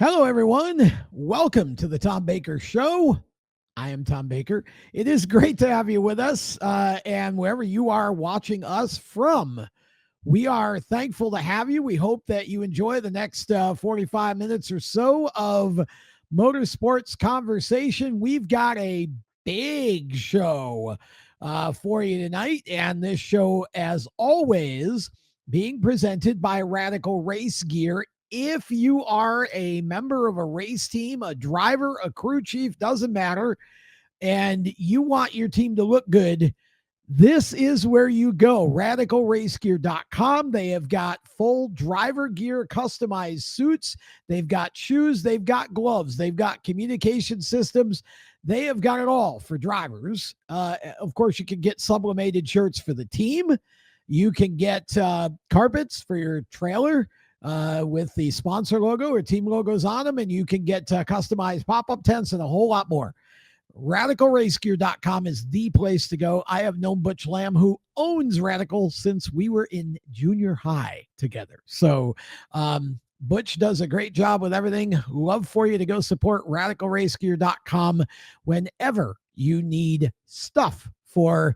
Hello, everyone. Welcome to the Tom Baker Show. I am Tom Baker. It is great to have you with us, and wherever you are watching us from, we are thankful to have you. We hope that you enjoy the next 45 minutes or so of motorsports conversation. We've got a big show for you tonight, and this show, as always, being presented by Radical Race Gear. If you are a member of a race team, a driver, a crew chief, doesn't matter, and you want your team to look good, this is where you go. RadicalRaceGear.com. They have got full driver gear, customized suits. They've got shoes. They've got gloves. They've got communication systems. They have got it all for drivers. Of course, you can get sublimated shirts for the team. You can get carpets for your trailer with the sponsor logo or team logos on them, and you can get customized pop-up tents and a whole lot more. RadicalRaceGear.com is the place to go. I have known Butch Lamb, who owns Radical, since we were in junior high together. So Butch does a great job with everything. Love for you to go support RadicalRaceGear.com whenever you need stuff for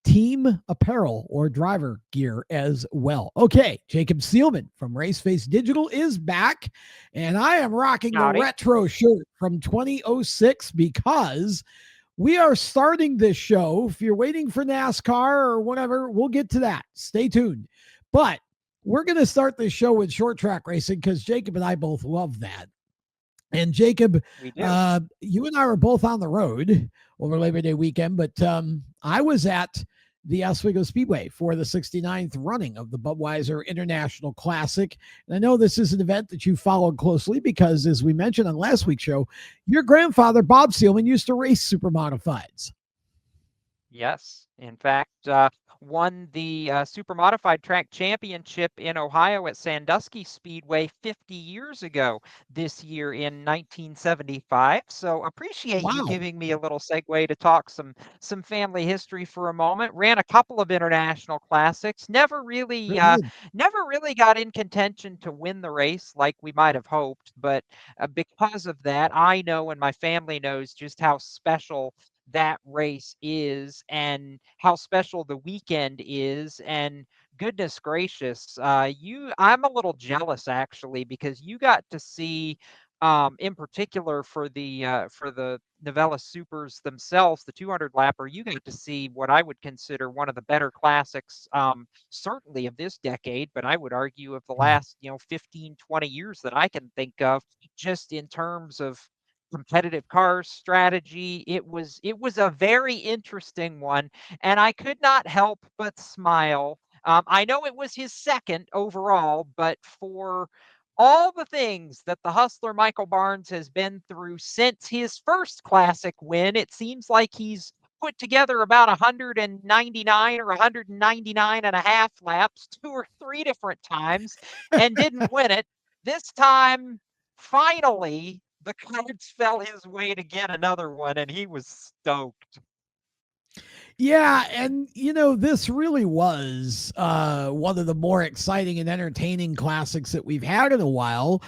team apparel or driver gear as well. Okay, Jacob Seelman from Raceface Digital is back, and I am rocking the retro shirt from 2006 because we are starting this show. If you're waiting for NASCAR or whatever, we'll get to that. Stay tuned. But we're going to start this show with short track racing because Jacob and I both love that. And Jacob, you and I were both on the road over Labor Day weekend, but I was at the Oswego Speedway for the 69th running of the Budweiser International Classic. And I know this is an event that you followed closely because, as we mentioned on last week's show, your grandfather, Bob Seelman, used to race Supermodifieds. Yes. In fact, won the Supermodified Track Championship in Ohio at Sandusky Speedway 50 years ago this year in 1975. So appreciate you giving me a little segue to talk some family history for a moment. Ran a couple of international classics. Never really got in contention to win the race like we might have hoped, but because of that, I know and my family knows just how special that race is and how special the weekend is. And goodness gracious, I'm a little jealous actually, because you got to see in particular for the Novella Supers themselves, the 200 lapper, you got to see what I would consider one of the better classics, certainly of this decade, but I would argue of the last 15, 20 years that I can think of, just in terms of competitive car strategy. It was a very interesting one, and I could not help but smile. I know it was his second overall, but for all the things that the hustler Michael Barnes has been through since his first classic win, it seems like he's put together about 199 or 199 and a half laps 2 or 3 different times and didn't win it. This time, finally, the cards fell his way to get another one, and he was stoked. Yeah, and this really was one of the more exciting and entertaining classics that we've had in a while.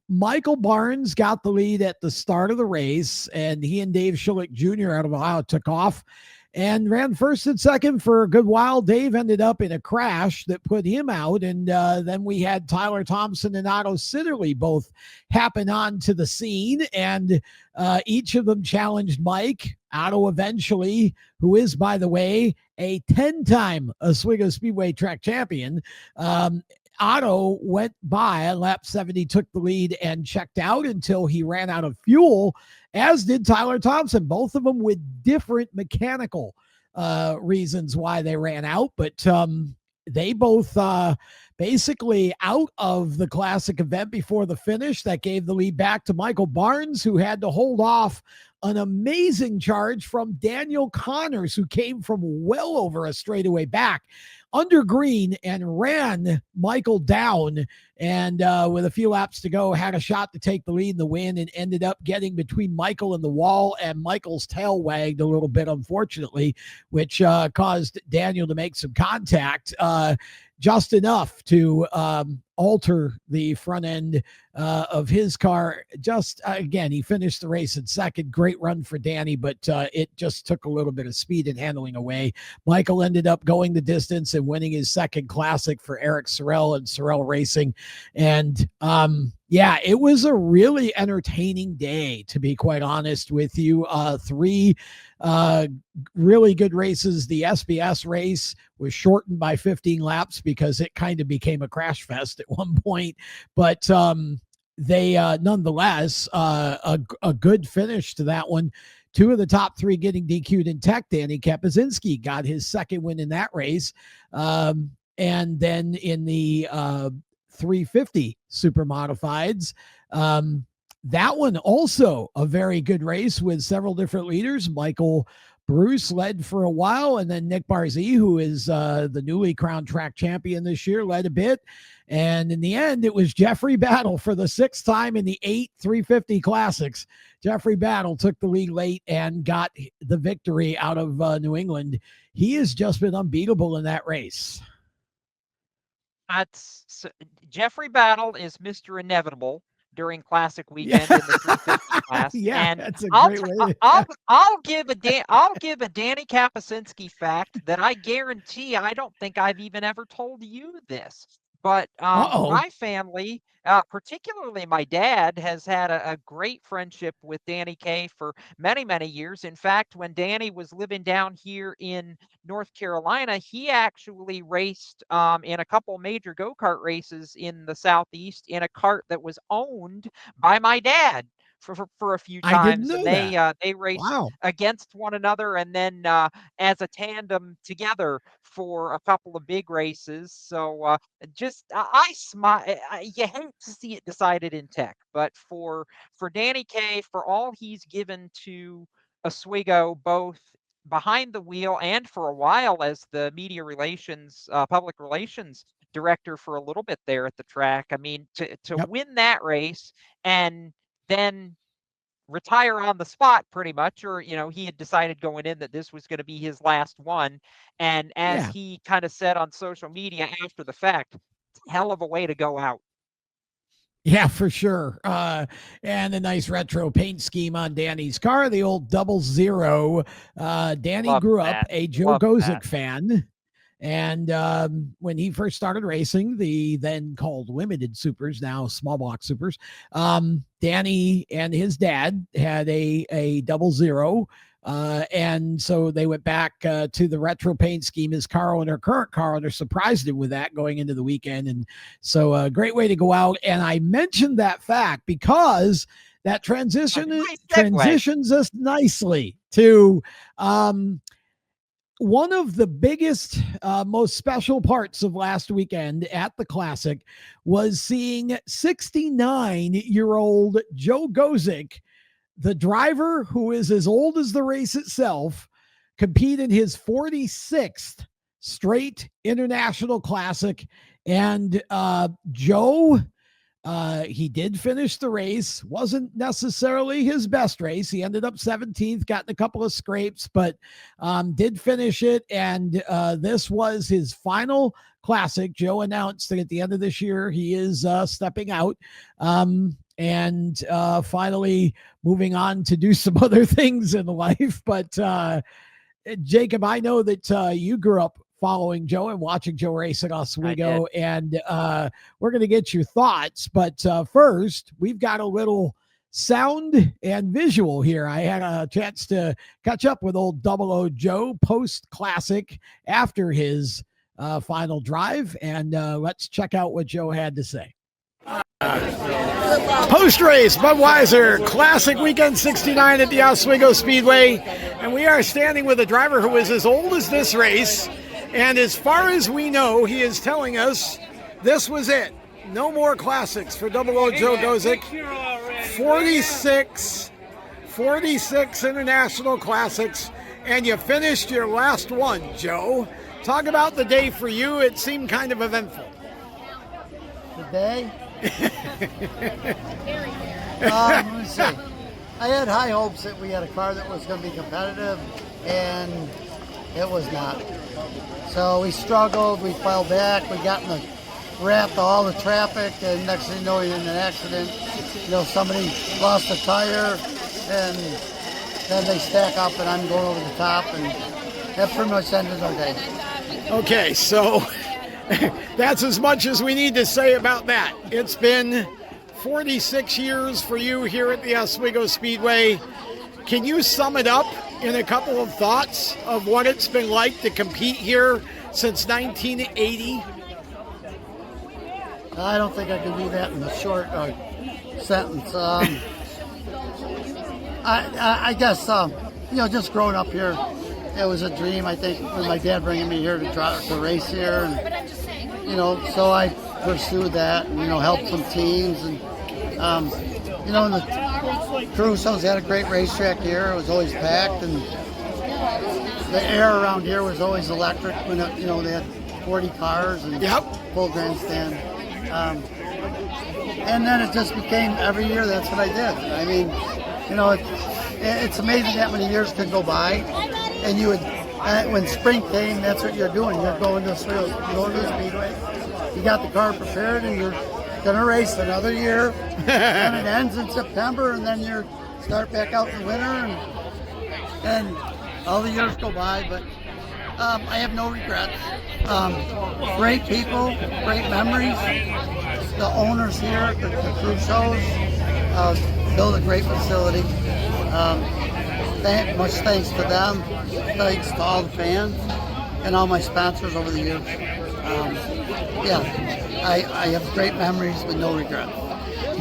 Michael Barnes got the lead at the start of the race, and he and Dave Schillick Jr. out of Ohio took off and ran first and second for a good while. Dave ended up in a crash that put him out. And then we had Tyler Thompson and Otto Sitterly both happen onto the scene. And each of them challenged Mike. Otto eventually, who is, by the way, a 10-time Oswego Speedway track champion, Otto went by on lap 70, took the lead, and checked out until he ran out of fuel, as did Tyler Thompson, both of them with different mechanical reasons why they ran out. But they both basically out of the classic event before the finish. That gave the lead back to Michael Barnes, who had to hold off an amazing charge from Daniel Connors, who came from well over a straightaway back under green and ran Michael down, and with a few laps to go, had a shot to take the lead in the win, and ended up getting between Michael and the wall, and Michael's tail wagged a little bit, unfortunately, which caused Daniel to make some contact, just enough to alter the front end of his car. Just again, he finished the race in second. Great run for Danny, but it just took a little bit of speed and handling away. Michael ended up going the distance and winning his second classic for Eric Sorrell and Sorrell Racing. And yeah, it was a really entertaining day, to be quite honest with you. Three really good races. The SBS race was shortened by 15 laps because it kind of became a crash fest at one point, but they nonetheless a good finish to that one. Two of the top three getting DQ'd in tech. Danny Kapuscinski got his second win in that race. And then in the 350 Supermodifieds, that one also a very good race with several different leaders. Michael Bruce led for a while, and then Nick Barzee, who is the newly crowned track champion this year, led a bit. And in the end, it was Jeffrey Battle for the sixth time in the 8 350 Classics. Jeffrey Battle took the lead late and got the victory out of New England. He has just been unbeatable in that race. Jeffrey Battle is Mr. Inevitable during Classic weekend in the 350 class. Yeah, and that's a great way. I'll give a Danny Kapuscinski fact that I guarantee I don't think I've even ever told you this. But my family, particularly my dad, has had a great friendship with Danny K for many, many years. In fact, when Danny was living down here in North Carolina, he actually raced in a couple major go-kart races in the Southeast in a cart that was owned by my dad for a few times. And they raced against one another and then as a tandem together for a couple of big races. So I smile. You hate to see it decided in tech, but for Danny K, for all he's given to Oswego, both behind the wheel and for a while as the media relations, public relations director for a little bit there at the track. I mean, to win that race and then retire on the spot pretty much, or, he had decided going in that this was going to be his last one. And as he kind of said on social media after the fact, hell of a way to go out. Yeah, for sure. And a nice retro paint scheme on Danny's car, the old 00. Danny grew up a Joe Gosek fan. And when he first started racing, the then called limited supers, now small block supers, Danny and his dad had a 00. And so they went back to the retro paint scheme. His car owner, current car owner, surprised him with that going into the weekend. And so a great way to go out. And I mentioned that fact because that transitions us nicely to one of the biggest, most special parts of last weekend at the Classic was seeing 69-year-old Joe Gosek, the driver who is as old as the race itself, compete in his 46th straight international Classic. And Joe, he did finish the race. Wasn't necessarily his best race. He ended up 17th, gotten a couple of scrapes, but did finish it. And this was his final Classic. Joe announced that at the end of this year, he is stepping out and finally moving on to do some other things in life. But Jacob, I know that you grew up following Joe and watching Joe race at Oswego, and we're going to get your thoughts. But first, we've got a little sound and visual here. I had a chance to catch up with old 00 Joe post-Classic after his final drive, and let's check out what Joe had to say. Post-race, Budweiser Classic Weekend 69 at the Oswego Speedway, and we are standing with a driver who is as old as this race. And as far as we know, he is telling us this was it. No more Classics for 00 Joe Gosek. 46 international Classics, and you finished your last one, Joe. Talk about the day for you. It seemed kind of eventful. The day? Let me see. I had high hopes that we had a car that was going to be competitive, and it was not. So we struggled, we fell back, we got in the wrapped all the traffic, and next thing you know, you're in an accident. Somebody lost a tire, and then they stack up, and I'm going over the top, and that pretty much ended our day. Okay, so that's as much as we need to say about that. It's been 46 years for you here at the Oswego Speedway. Can you sum it up in a couple of thoughts of what it's been like to compete here since 1980? I don't think I can do that in a short sentence. I guess, just growing up here, it was a dream, I think, with my dad bringing me here to race here. And, so I pursued that and, helped some teams. And, the Crusoes had a great racetrack here. It was always packed, and the air around here was always electric when, they had 40 cars and full grandstand. And then it just became every year that's what I did. I mean, it's amazing that many years could go by, and you would, when spring came, that's what you're doing. You're going to the speedway. You got the car prepared, and you're going to race another year. And it ends in September, and then you start back out in the winter, and all the years go by. But I have no regrets. Great people, great memories. The owners here, the cruise shows, build a great facility. Much thanks to them. Thanks to all the fans and all my sponsors over the years. I have great memories with no regrets.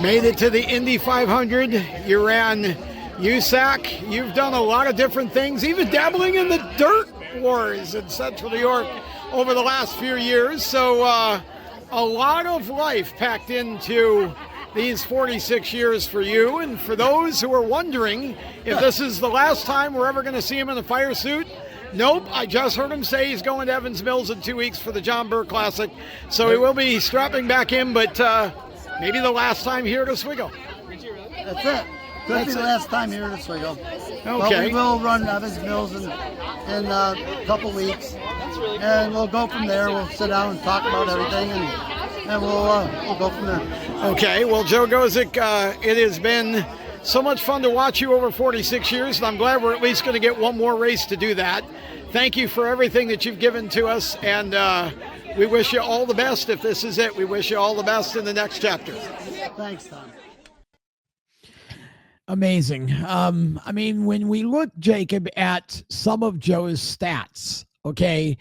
Made it to the Indy 500. You ran USAC. You've done a lot of different things, even dabbling in the dirt wars in Central New York over the last few years. So a lot of life packed into these 46 years for you. And for those who are wondering if this is the last time we're ever going to see him in a fire suit, nope. I just heard him say he's going to Evans Mills in 2 weeks for the John Burr Classic. So he will be strapping back in, but maybe the last time here at Oswego. That's it. Could be the last time here at Oswego. Okay. But we will run Evans Mills in a couple weeks, and we'll go from there. We'll sit down and talk about everything, and we'll go from there. Okay. Well, Joe Gosek, it has been so much fun to watch you over 46 years, and I'm glad we're at least going to get one more race to do that. Thank you for everything that you've given to us, and we wish you all the best. If this is it, we wish you all the best in the next chapter. Thanks, Tom. Amazing. I mean, when we look, Jacob, at some of Joe's stats, okay,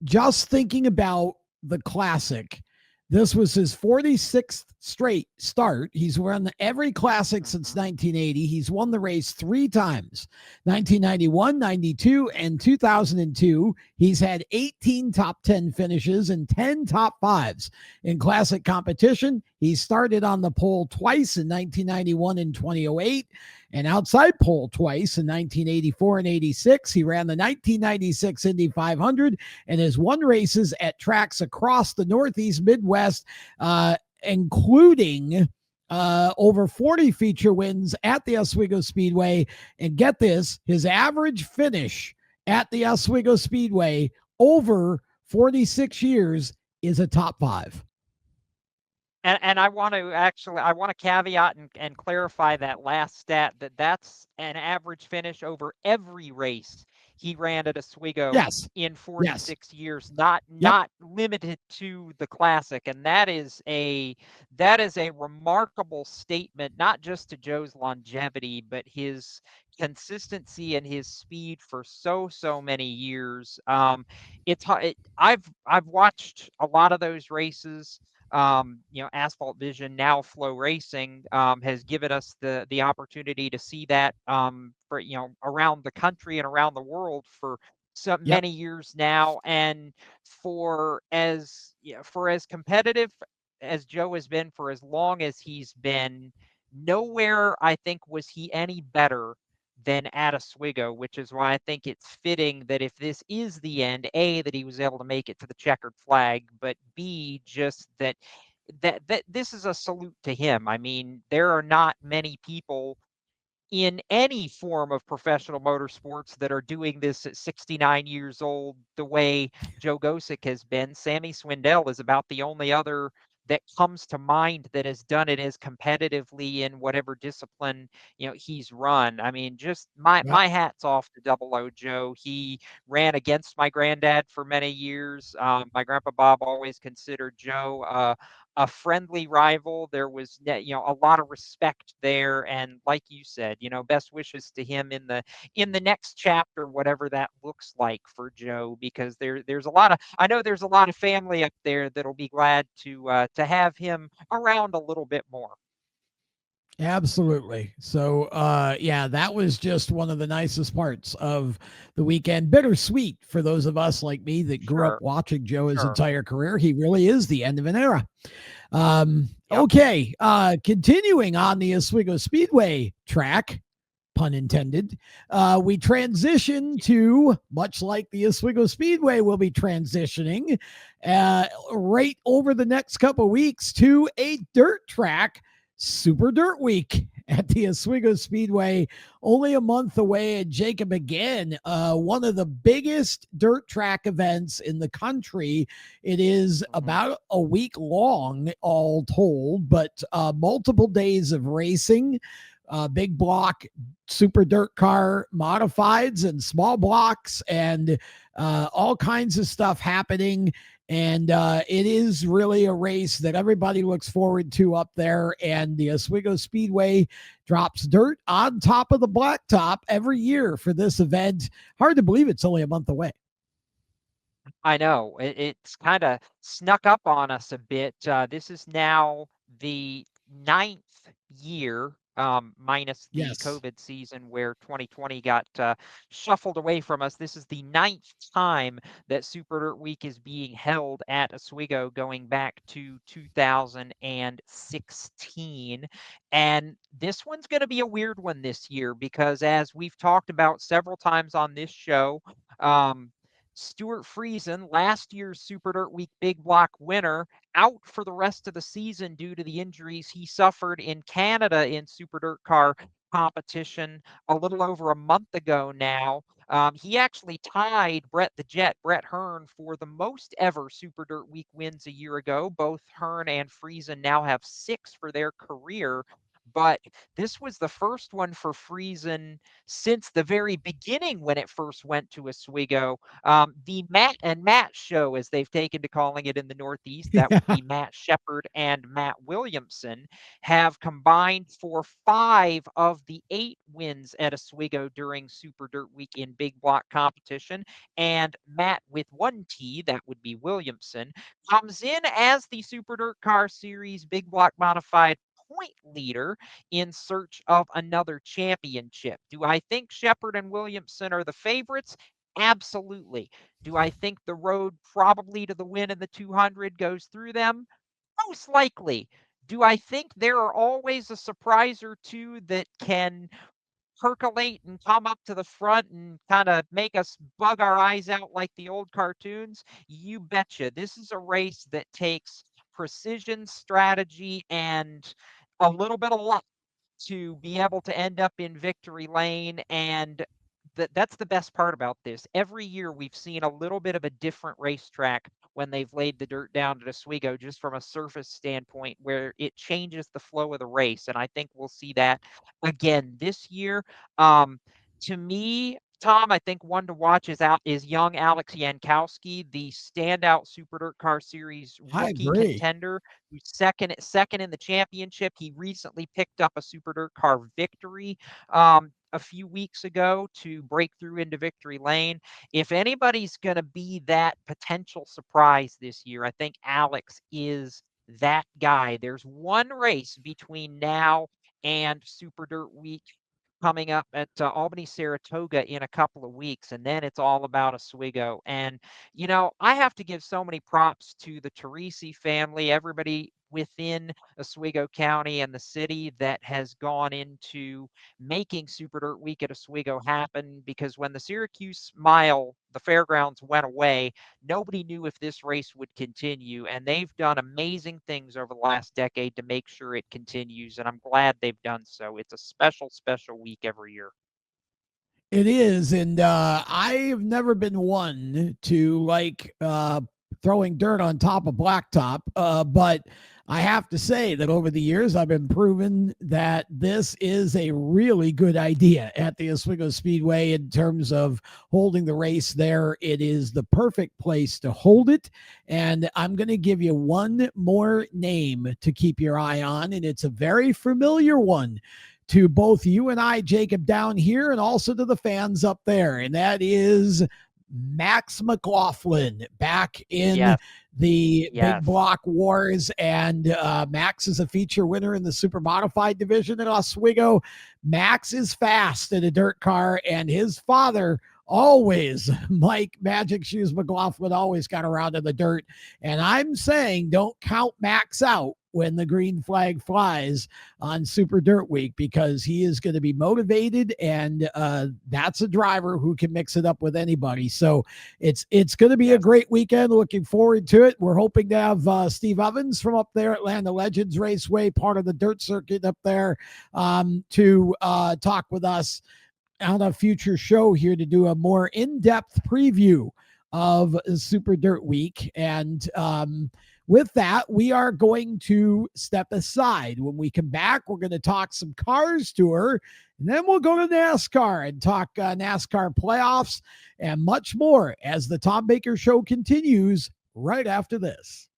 just thinking about the Classic, this was his 46th straight start. He's run every Classic since 1980. He's won the race 3 times, 1991, 92, and 2002. He's had 18 top 10 finishes and 10 top 5s in Classic competition. He started on the pole twice in 1991 and 2008, and outside pole twice in 1984 and 86. He ran the 1996 Indy 500 and has won races at tracks across the Northeast Midwest, including over 40 feature wins at the Oswego Speedway. And get this, his average finish at the Oswego Speedway over 46 years is a top 5. And I want to caveat and clarify that last stat, that's an average finish over every race he ran at Oswego in 46 years, not limited to the Classic. And that is a remarkable statement, not just to Joe's longevity, but his consistency and his speed for so many years. I've watched a lot of those races. Asphalt Vision, now Flow Racing, has given us the opportunity to see that for around the country and around the world for so many years now. And for as competitive as Joe has been for as long as he's been, nowhere I think was he any better than at Oswego, which is why I think it's fitting that if this is the end, A, that he was able to make it to the checkered flag, but B, just that this is a salute to him. I mean, there are not many people in any form of professional motorsports that are doing this at 69 years old the way Joe Gosek has been. Sammy Swindell is about the only other that comes to mind that has done it as competitively in whatever discipline he's run. I mean, just Yep. my hat's off to Double O Joe. He ran against my granddad for many years. My grandpa Bob always considered Joe a friendly rival. There was a lot of respect there, and like you said, best wishes to him in the next chapter, whatever that looks like for Joe, because there's a lot of I know there's a lot of family up there that'll be glad to have him around a little bit more. Absolutely. So, yeah, that was just one of the nicest parts of the weekend. Bittersweet for those of us like me that grew up Sure, watching Joe his sure. entire career. He really is the end of an era. Yep. Okay. Continuing on the Oswego Speedway track, pun intended, we transition to, much like the Oswego Speedway will be transitioning right over the next couple weeks, to a dirt track, Super Dirt Week at the Oswego Speedway, only a month away. And Jacob, again, one of the biggest dirt track events in the country. It is about a week long, all told, but multiple days of racing. Big block super dirt car modifieds and small blocks and all kinds of stuff happening. And it is really a race that everybody looks forward to up there. And the Oswego Speedway drops dirt on top of the blacktop every year for this event. Hard to believe it's only a month away. I know it's kind of snuck up on us a bit. This is now the 9th year, minus the Yes. COVID season where 2020 got shuffled away from us. This is the 9th time that Super Dirt Week is being held at Oswego, going back to 2016. And this one's going to be a weird one this year because, as we've talked about several times on this show, Stewart Friesen, last year's Super Dirt Week Big Block winner, out for the rest of the season due to the injuries he suffered in Canada in Super Dirt Car competition a little over a month ago now. He actually tied Brett Hearn, for the most ever Super Dirt Week wins a year ago. Both Hearn and Friesen now have 6 for their career. But this was the first one for Friesen since the very beginning when it first went to Oswego. The Matt and Matt show, as they've taken to calling it in the Northeast, that would be Matt Sheppard and Mat Williamson, have combined for 5 of the 8 wins at Oswego during Super Dirt Week in big block competition. And Matt, with 1 T, that would be Williamson, comes in as the Super Dirt Car Series big block modified point leader in search of another championship. Do I think Sheppard and Williamson are the favorites? Absolutely. Do I think the road probably to the win in the 200 goes through them? Most likely. Do I think there are always a surprise or two that can percolate and come up to the front and kind of make us bug our eyes out like the old cartoons? You betcha. This is a race that takes precision, strategy, and a little bit of luck to be able to end up in victory lane. And that's the best part about this. Every year we've seen a little bit of a different racetrack when they've laid the dirt down at Oswego, just from a surface standpoint, where it changes the flow of the race. And I think we'll see that again this year. To me, Tom, I think one to watch is young Alex Yankowski, the standout Super Dirt Car Series I rookie agree. contender, who's second in the championship. He recently picked up a Super Dirt Car victory a few weeks ago to break through into victory lane. If anybody's going to be that potential surprise this year, I think Alex is that guy. There's one race between now and Super Dirt Week coming up at Albany, Saratoga in a couple of weeks, and then it's all about Oswego. And I have to give so many props to the Teresi family. Everybody within Oswego County and the city that has gone into making Super Dirt Week at Oswego happen, because when the Syracuse Mile, the fairgrounds, went away, nobody knew if this race would continue, and they've done amazing things over the last decade to make sure it continues, and I'm glad they've done so. It's a special, special week every year. It is, and I've never been one to like throwing dirt on top of blacktop, but I have to say that over the years I've been proven that this is a really good idea at the Oswego Speedway in terms of holding the race there. It is the perfect place to hold it, and I'm going to give you one more name to keep your eye on, and it's a very familiar one to both you and I, Jacob, down here, and also to the fans up there. And that is Max McLaughlin back in the Big Block Wars. And Max is a feature winner in the Supermodified division at Oswego. Max is fast in a dirt car, and his father always, Mike Magic Shoes McLaughlin, always got around in the dirt. And I'm saying don't count Max out when the green flag flies on Super Dirt Week, because he is going to be motivated, and that's a driver who can mix it up with anybody. So it's going to be a great weekend. Looking forward to it. We're hoping to have Steve Evans from up there at Landen Legends Raceway, part of the dirt circuit up there, to talk with us on a future show here to do a more in-depth preview of Super Dirt Week. And with that, we are going to step aside. When we come back, we're going to talk some Cars Tour, and then we'll go to NASCAR and talk NASCAR playoffs and much more as the Tom Baker Show continues right after this.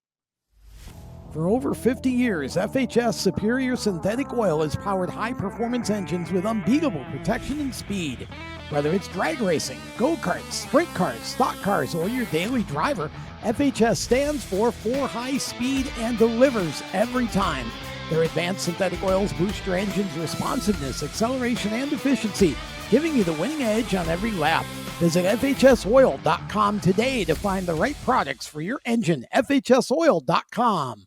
For over 50 years, FHS Superior Synthetic Oil has powered high-performance engines with unbeatable protection and speed. Whether it's drag racing, go-karts, sprint cars, stock cars, or your daily driver, FHS stands for high speed and delivers every time. Their advanced synthetic oils boost your engine's responsiveness, acceleration, and efficiency, giving you the winning edge on every lap. Visit FHSoil.com today to find the right products for your engine. FHSoil.com.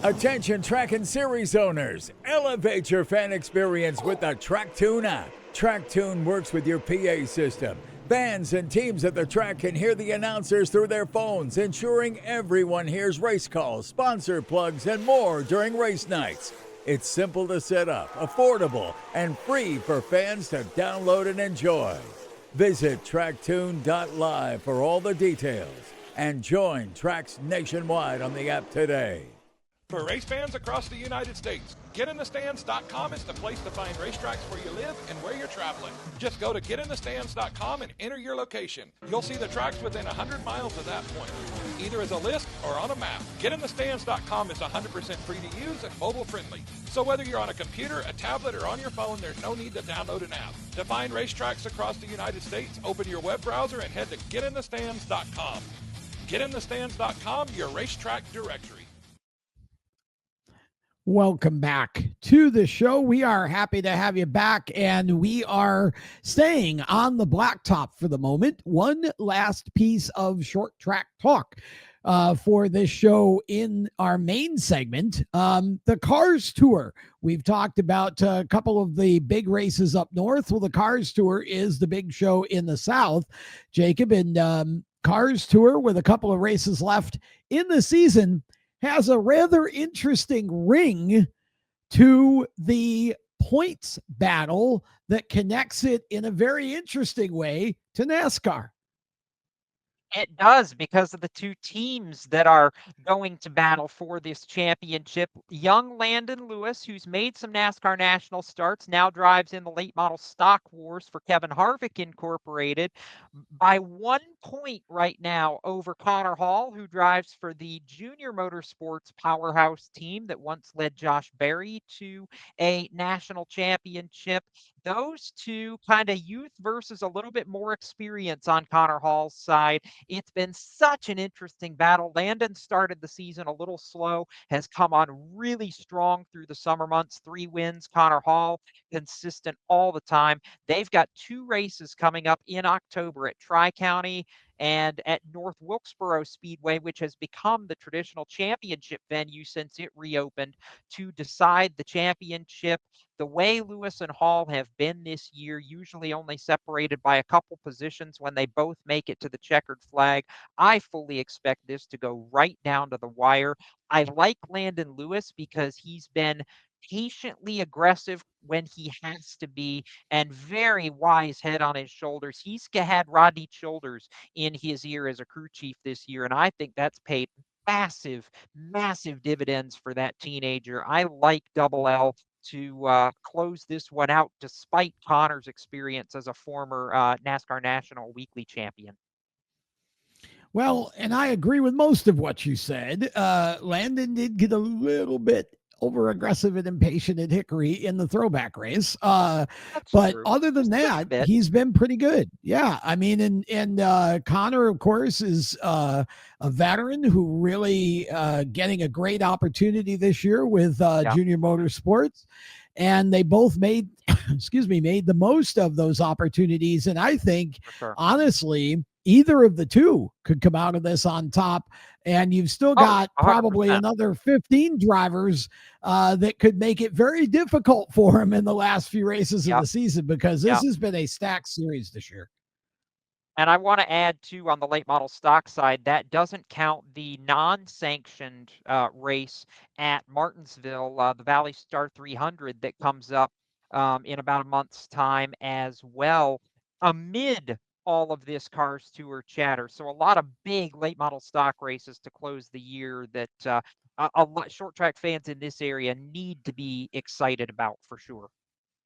Attention track and series owners, elevate your fan experience with the TrackTune app. TrackTune works with your PA system. Fans and teams at the track can hear the announcers through their phones, ensuring everyone hears race calls, sponsor plugs, and more during race nights. It's simple to set up, affordable, and free for fans to download and enjoy. Visit tracktune.live for all the details and join tracks nationwide on the app today. For race fans across the United States, GetInTheStands.com is the place to find racetracks where you live and where you're traveling. Just go to GetInTheStands.com and enter your location. You'll see the tracks within 100 miles of that point, either as a list or on a map. GetInTheStands.com is 100% free to use and mobile friendly. So whether you're on a computer, a tablet, or on your phone, there's no need to download an app. To find racetracks across the United States, open your web browser and head to GetInTheStands.com. GetInTheStands.com, your racetrack directory. Welcome back to the show. We are happy to have you back, and we are staying on the blacktop for the moment. One last piece of short track talk for this show in our main segment, the Cars Tour. We've talked about a couple of the big races up north. Well, the Cars Tour is the big show in the south, Jacob, and Cars Tour, with a couple of races left in the season, has a rather interesting ring to the points battle that connects it in a very interesting way to NASCAR. It does, because of the two teams that are going to battle for this championship. Young Landen Lewis, who's made some NASCAR national starts, now drives in the late model Stock Wars for Kevin Harvick Incorporated, by 1 point right now over Connor Hall, who drives for the Junior Motorsports powerhouse team that once led Josh Berry to a national championship. Those two, kind of youth versus a little bit more experience on Connor Hall's side. It's been such an interesting battle. Landen started the season a little slow, has come on really strong through the summer months. 3 wins. Connor Hall, consistent all the time. They've got 2 races coming up in October at Tri-County and at North Wilkesboro Speedway, which has become the traditional championship venue since it reopened to decide the championship. The way Lewis and Hall have been this year, usually only separated by a couple positions when they both make it to the checkered flag, I fully expect this to go right down to the wire. I like Landen Lewis because he's been patiently aggressive when he has to be, and very wise head on his shoulders. He's had Rodney Childers in his ear as a crew chief this year, and I think that's paid massive dividends for that teenager. I like Double L to close this one out, despite Connor's experience as a former NASCAR National Weekly champion. Well, and I agree with most of what you said. Landen did get a little bit over aggressive and impatient at Hickory in the throwback race. But true. other than that, he's been pretty good. Yeah. I mean, and Connor, of course, is a veteran who really getting a great opportunity this year with Junior Motorsports. And they both made the most of those opportunities. And I think, honestly, either of the two could come out of this on top. And you've still got probably another 15 drivers that could make it very difficult for him in the last few races of the season, because this has been a stacked series this year. And I want to add, too, on the late model stock side, that doesn't count the non-sanctioned race at Martinsville, the Valley Star 300 that comes up in about a month's time as well, amid all of this Cars Tour chatter. So a lot of big late model stock races to close the year that a lot short track fans in this area need to be excited about for sure.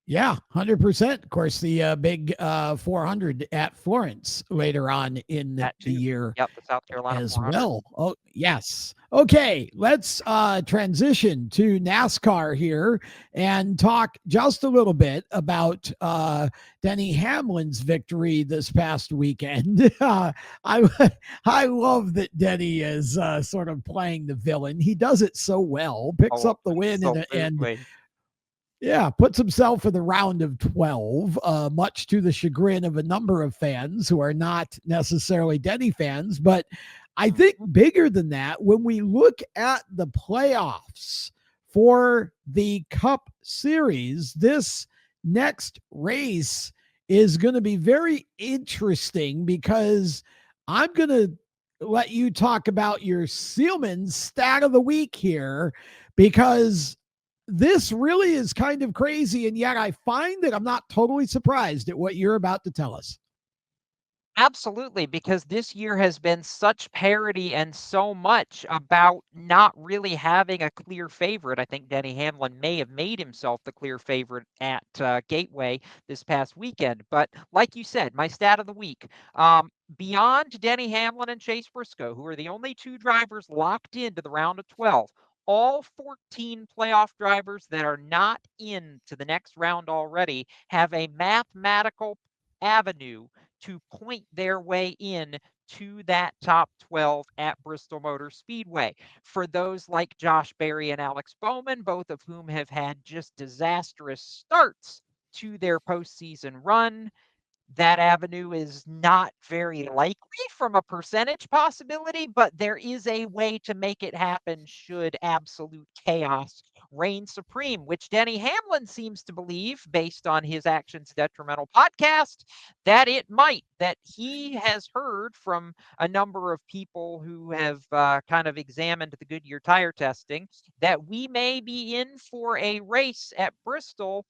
Yeah, 100%. Of course, the big 400 at Florence later on in the year. Yep, the South Carolina as 400. well. Oh, yes. Okay, let's transition to NASCAR here and talk just a little bit about Denny Hamlin's victory this past weekend. I love that Denny is sort of playing the villain. He does it so well, picks up the win and yeah, puts himself in the round of 12, much to the chagrin of a number of fans who are not necessarily Denny fans. But I think bigger than that, when we look at the playoffs for the Cup Series, this next race is going to be very interesting, because I'm going to let you talk about your Seelman stat of the week here, because this really is kind of crazy, and yet I find that I'm not totally surprised at what you're about to tell us. Absolutely, because this year has been such parity and so much about not really having a clear favorite. I think Denny Hamlin may have made himself the clear favorite at Gateway this past weekend. But like you said, my stat of the week, beyond Denny Hamlin and Chase Briscoe, who are the only two drivers locked into the round of 12, all 14 playoff drivers that are not into the next round already have a mathematical avenue to point their way in to that top 12 at Bristol Motor Speedway. For those like Josh Berry and Alex Bowman, both of whom have had just disastrous starts to their postseason run, that avenue is not very likely from a percentage possibility, but there is a way to make it happen should absolute chaos reign supreme, which Denny Hamlin seems to believe, based on his Actions Detrimental podcast, that it might. That he has heard from a number of people who have kind of examined the Goodyear tire testing, that we may be in for a race at Bristol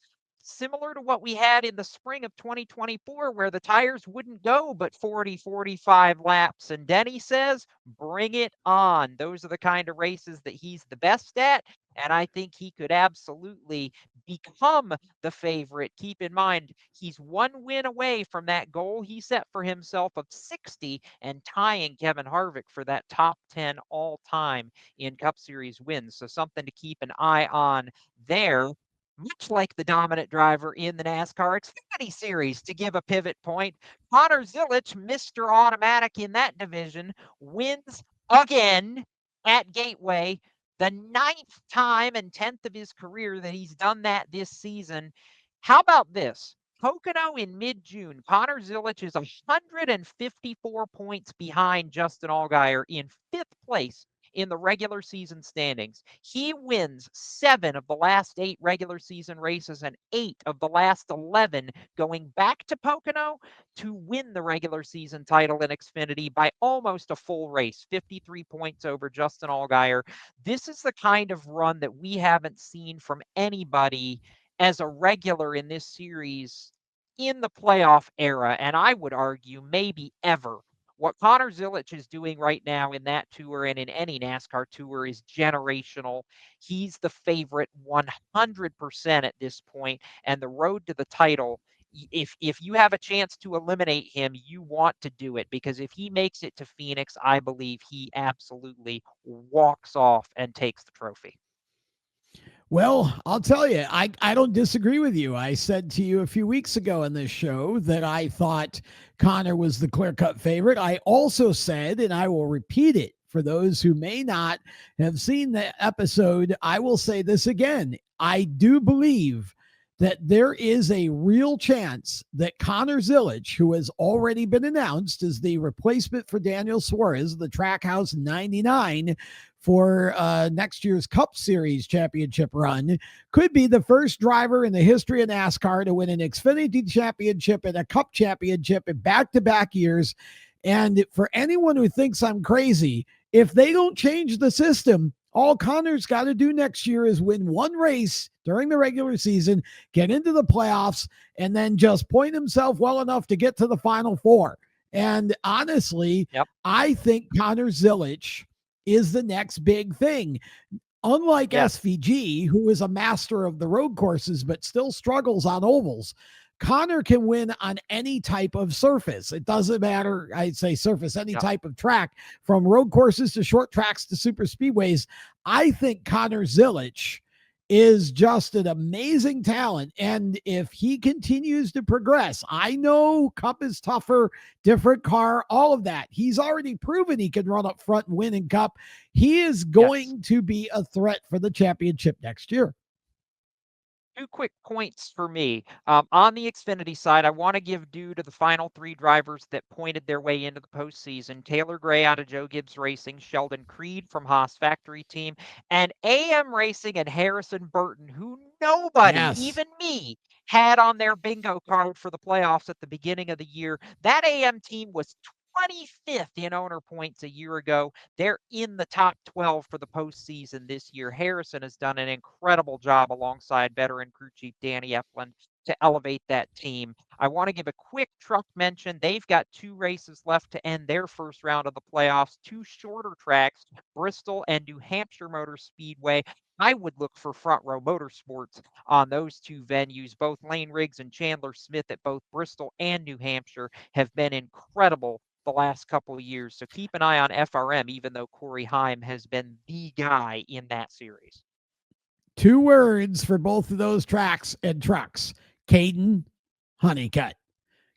similar to what we had in the spring of 2024, where the tires wouldn't go but 40, 45 laps. And Denny says, bring it on. Those are the kind of races that he's the best at. And I think he could absolutely become the favorite. Keep in mind, he's one win away from that goal he set for himself of 60 and tying Kevin Harvick for that top 10 all time in Cup Series wins. So something to keep an eye on there. Much like the dominant driver in the NASCAR Xfinity Series, to give a pivot point, Connor Zilisch, Mr. Automatic in that division, wins again at Gateway, the 9th time and 10th of his career that he's done that this season. How about this? Pocono in mid-June, Connor Zilisch is 154 points behind Justin Allgaier in 5th place in the regular season standings. He wins 7 of the last 8 regular season races and 8 of the last 11 going back to Pocono to win the regular season title in Xfinity by almost a full race, 53 points over Justin Allgaier. This is the kind of run that we haven't seen from anybody as a regular in this series in the playoff era, and I would argue maybe ever. What Connor Zilisch is doing right now in that tour and in any NASCAR tour is generational. He's the favorite 100% at this point, and the road to the title, if you have a chance to eliminate him, you want to do it, because if he makes it to Phoenix, I believe he absolutely walks off and takes the trophy. Well, I'll tell you, I don't disagree with you. I said to you a few weeks ago on this show that I thought Connor was the clear-cut favorite. I also said, and I will repeat it for those who may not have seen the episode, I will say this again. I do believe that there is a real chance that Connor Zilisch, who has already been announced as the replacement for Daniel Suarez, the Trackhouse 99 for next year's Cup Series championship run, could be the first driver in the history of NASCAR to win an Xfinity championship and a Cup championship in back-to-back years. And for anyone who thinks I'm crazy, if they don't change the system, all Connor's got to do next year is win one race during the regular season, get into the playoffs, and then just point himself well enough to get to the Final Four. And honestly, I think Connor Zilisch is the next big thing. Unlike SVG, who is a master of the road courses but still struggles on ovals, Connor can win on any type of surface. It doesn't matter, I'd say surface, any type of track, from road courses to short tracks to super speedways. I think Connor Zilisch is just an amazing talent. And if he continues to progress, I know Cup is tougher, different car, all of that. He's already proven he can run up front and win in Cup. He is going to be a threat for the championship next year. 2 quick points for me. On the Xfinity side, I want to give due to the final 3 drivers that pointed their way into the postseason. Taylor Gray out of Joe Gibbs Racing, Sheldon Creed from Haas Factory Team, and AM Racing and Harrison Burton, who nobody, even me, had on their bingo card for the playoffs at the beginning of the year. That AM team was 25th in owner points a year ago. They're in the top 12 for the postseason this year. Harrison has done an incredible job alongside veteran crew chief Danny Eflin to elevate that team. I want to give a quick truck mention. They've got 2 races left to end their first round of the playoffs, 2 shorter tracks, Bristol and New Hampshire Motor Speedway. I would look for Front Row Motorsports on those 2 venues. Both Lane Riggs and Chandler Smith at both Bristol and New Hampshire have been incredible the last couple of years. So keep an eye on FRM, even though Corey Heim has been the guy in that series. 2 words for both of those tracks and trucks: Caden, Honeycutt.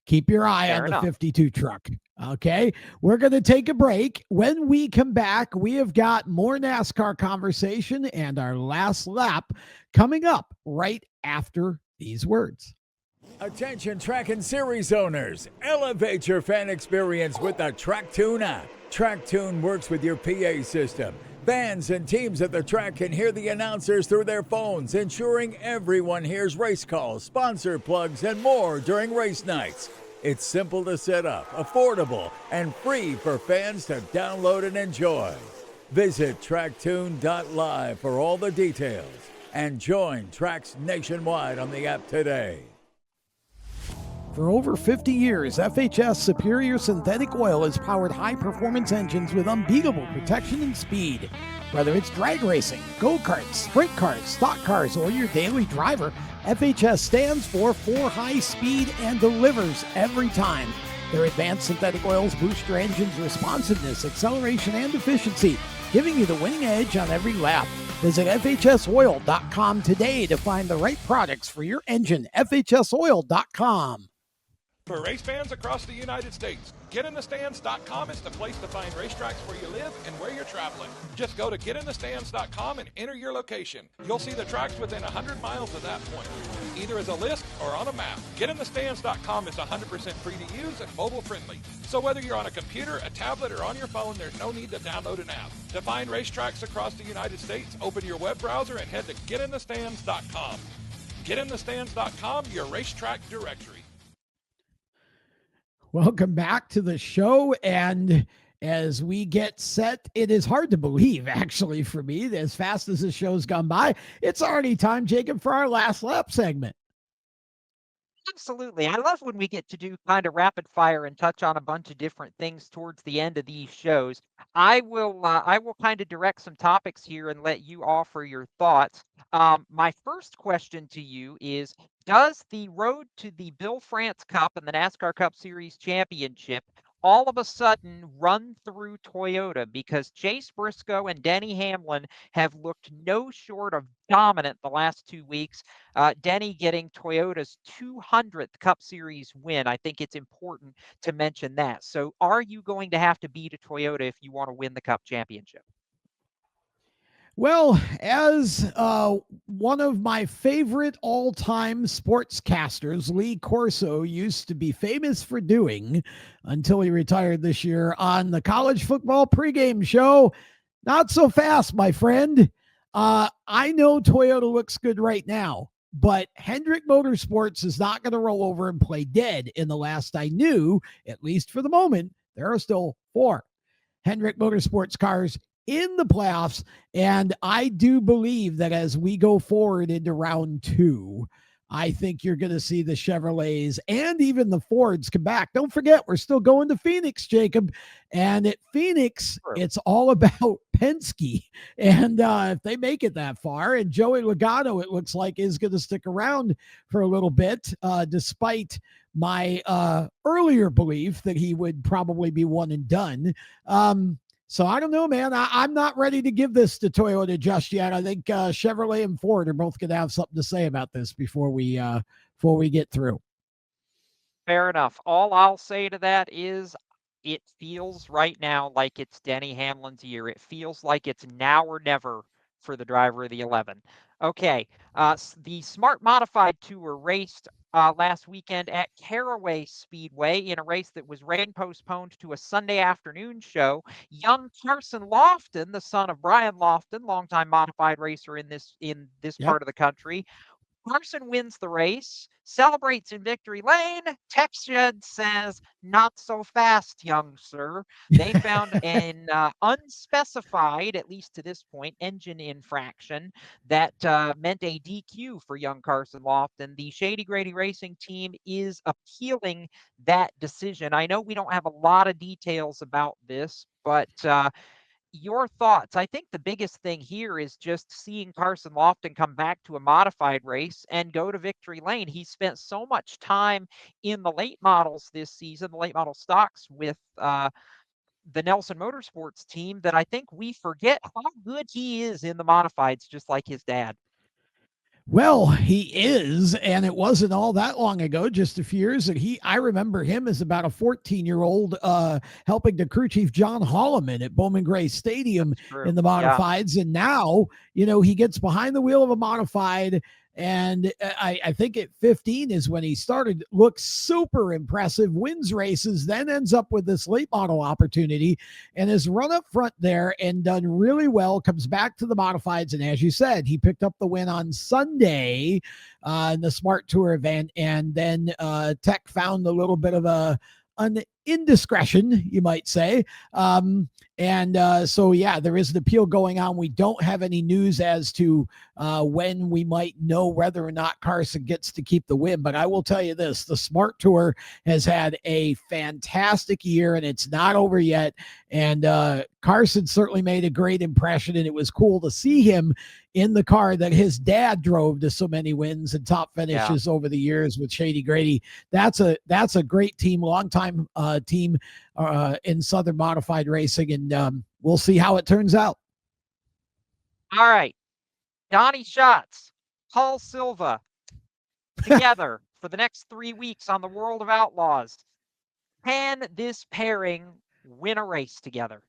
Keep your eye on the 52 truck. Okay, we're going to take a break. When we come back, we have got more NASCAR conversation and our last lap coming up right after these words. Attention track and series owners, elevate your fan experience with the TrackTune app. TrackTune works with your PA system. Fans and teams at the track can hear the announcers through their phones, ensuring everyone hears race calls, sponsor plugs, and more during race nights. It's simple to set up, affordable, and free for fans to download and enjoy. Visit tracktune.live for all the details and join tracks nationwide on the app today. For over 50 years, FHS Superior Synthetic Oil has powered high-performance engines with unbeatable protection and speed. Whether it's drag racing, go-karts, sprint cars, stock cars, or your daily driver, FHS stands for high speed and delivers every time. Their advanced synthetic oils boost your engine's responsiveness, acceleration, and efficiency, giving you the winning edge on every lap. Visit FHSoil.com today to find the right products for your engine. FHSoil.com. For race fans across the United States, GetInTheStands.com is the place to find racetracks where you live and where you're traveling. Just go to GetInTheStands.com and enter your location. You'll see the tracks within 100 miles of that point, either as a list or on a map. GetInTheStands.com is 100% free to use and mobile friendly. So whether you're on a computer, a tablet, or on your phone, there's no need to download an app. To find racetracks across the United States, open your web browser and head to GetInTheStands.com. GetInTheStands.com, your racetrack directory. Welcome back to the show. And as we get set, it is hard to believe, actually, for me, as fast as the show's gone by, it's already time, Jacob, for our last lap segment. Absolutely. I love when we get to do kind of rapid fire and touch on a bunch of different things towards the end of these shows. I will kind of direct some topics here and let you offer your thoughts. My first question to you is, does the road to the Bill France Cup and the NASCAR Cup Series Championship all of a sudden run through Toyota? Because Chase Briscoe and Denny Hamlin have looked no short of dominant the last 2 weeks. Denny getting Toyota's 200th Cup Series win. I think it's important to mention that. So are you going to have to beat a Toyota if you want to win the Cup Championship? Well, as one of my favorite all-time sportscasters, Lee Corso, used to be famous for doing until he retired this year on the college football pregame show, not so fast, my friend. I know Toyota looks good right now, but Hendrick Motorsports is not going to roll over and play dead. In the last I knew, at least for the moment, there are still 4 Hendrick Motorsports cars in the playoffs. And I do believe that as we go forward into round 2, I think you're going to see the Chevrolets and even the Fords come back. Don't forget, we're still going to Phoenix, Jacob. And at Phoenix, it's all about Penske. And if they make it that far, and Joey Logano, it looks like, is going to stick around for a little bit, despite my earlier belief that he would probably be one and done. So I don't know, man. I'm not ready to give this to Toyota just yet. I think Chevrolet and Ford are both going to have something to say about this before we get through. Fair enough. All I'll say to that is it feels right now like it's Denny Hamlin's year. It feels like it's now or never for the driver of the 11. Okay, the Smart Modified Tour raced last weekend at Caraway Speedway in a race that was rain postponed to a Sunday afternoon show. Young Carson Lofton, the son of Brian Lofton, longtime modified racer in this part of the country. Carson wins the race, celebrates in victory lane. Text shed says, "Not so fast, young sir." They found an unspecified, at least to this point, engine infraction that meant a DQ for young Carson Lofton. The Shady Grady Racing team is appealing that decision. I know we don't have a lot of details about this, but your thoughts? I think the biggest thing here is just seeing Carson Lofton come back to a modified race and go to victory lane. He spent so much time in the late models this season, the late model stocks with the Nelson Motorsports team, that I think we forget how good he is in the modifieds, just like his dad. Well, he is, and it wasn't all that long ago, just a few years that I remember him as about a 14-year-old helping the crew chief John Holloman at Bowman Gray Stadium in the modifieds. Yeah. And now, he gets behind the wheel of a modified, and I think at 15 is when he started, looks super impressive, wins races, then ends up with this late model opportunity and has run up front there and done really well, comes back to the modifieds. And as you said, he picked up the win on Sunday in the Smart Tour event. And then Tech found a little bit of an indiscretion, you might say. So, yeah, there is an appeal going on. We don't have any news as to when we might know whether or not Carson gets to keep the win. But I will tell you this, the Smart Tour has had a fantastic year, and it's not over yet. And Carson certainly made a great impression, and it was cool to see him in the car that his dad drove to so many wins and top finishes over the years with Shady Grady. That's a great team, longtime team in Southern Modified Racing, and we'll see how it turns out. All right. Donnie Schatz, Paul Silva, together for the next 3 weeks on the World of Outlaws. Can this pairing win a race together?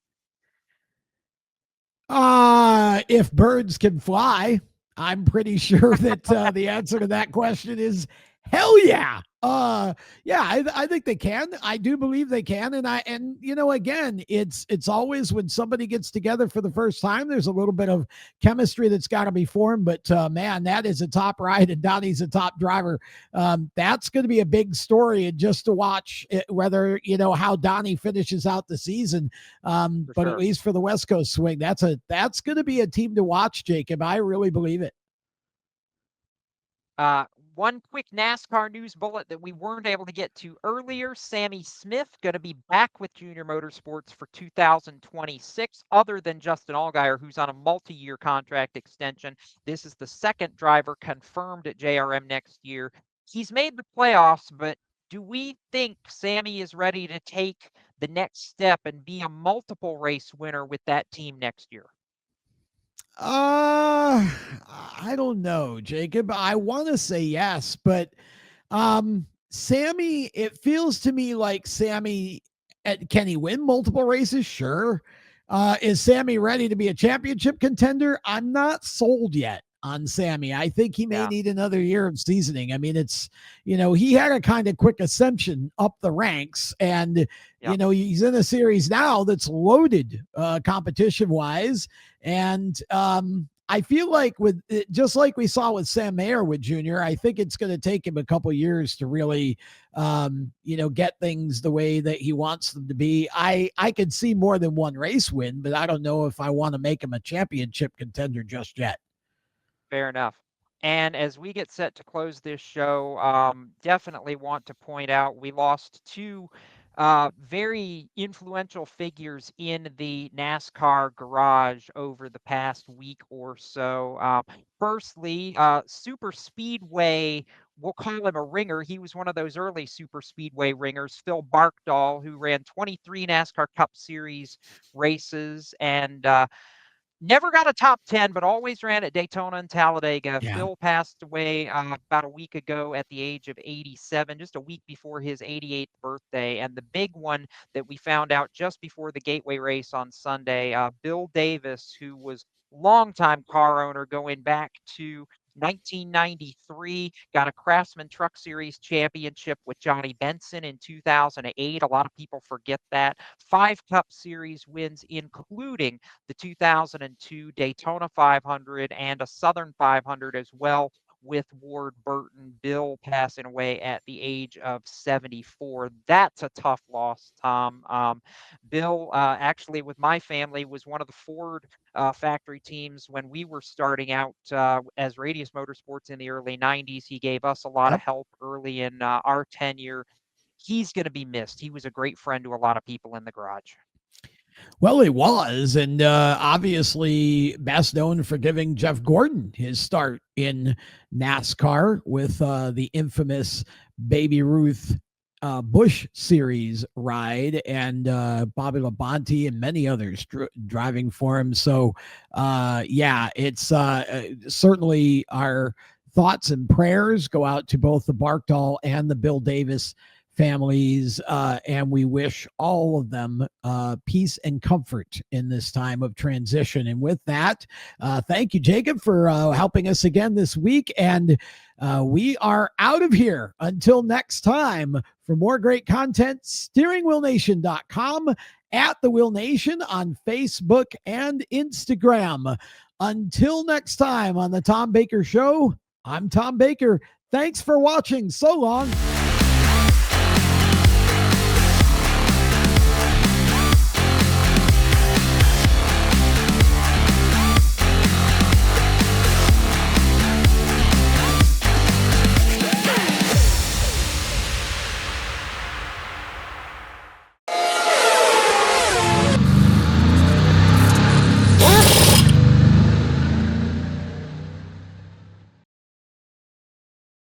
If birds can fly, I'm pretty sure that the answer to that question is hell yeah. Yeah, I think they can. I do believe they can. And again, it's always when somebody gets together for the first time, there's a little bit of chemistry that's got to be formed. But man, that is a top ride, and Donnie's a top driver. That's going to be a big story, and just to watch whether how Donnie finishes out the season. But sure. At least for the West Coast swing, that's going to be a team to watch, Jacob. I really believe it. One quick NASCAR news bullet that we weren't able to get to earlier. Sammy Smith going to be back with Junior Motorsports for 2026, other than Justin Allgaier, who's on a multi-year contract extension. This is the second driver confirmed at JRM next year. He's made the playoffs, but do we think Sammy is ready to take the next step and be a multiple race winner with that team next year? I don't know, Jacob. I want to say yes, but Sammy, it feels to me like Sammy, can he win multiple races? Sure. Is Sammy ready to be a championship contender? I'm not sold yet on Sammy. I think he may need another year of seasoning. I mean, it's, he had a kind of quick ascension up the ranks, and, he's in a series now that's loaded competition wise. And I feel like just like we saw with Sam Mayer with Junior, I think it's going to take him a couple years to really, get things the way that he wants them to be. I could see more than one race win, but I don't know if I want to make him a championship contender just yet. Fair enough. And as we get set to close this show, definitely want to point out we lost two very influential figures in the NASCAR garage over the past week or so. Firstly, super speedway, we'll call him a ringer. He was one of those early super speedway ringers, Phil Barkdahl, who ran 23 NASCAR Cup Series races and never got a top 10, but always ran at Daytona and Talladega. Yeah. Phil passed away about a week ago at the age of 87, just a week before his 88th birthday. And the big one that we found out just before the Gateway race on Sunday, Bill Davis, who was longtime car owner going back to 1993, got a Craftsman Truck Series championship with Johnny Benson in 2008. A lot of people forget that. 5 Cup Series wins, including the 2002 Daytona 500 and a Southern 500 as well, with Ward Burton. Bill passing away at the age of 74. That's a tough loss, Tom. Bill, actually, with my family, was one of the Ford factory teams when we were starting out as Radius Motorsports in the early 90s. He gave us a lot of help early in our tenure. He's going to be missed. He was a great friend to a lot of people in the garage. Well, he was, and obviously best known for giving Jeff Gordon his start in NASCAR with the infamous Baby Ruth Busch Series ride, and Bobby Labonte and many others driving for him. So, it's certainly our thoughts and prayers go out to both the Barkdahl and the Bill Davis families, and we wish all of them peace and comfort in this time of transition. And with that, thank you, Jacob, for helping us again this week. And we are out of here until next time. For more great content, steeringwheelnation.com, at The Wheel Nation on Facebook and Instagram. Until next time on the Tom Baker Show, I'm Tom Baker. Thanks for watching. So long.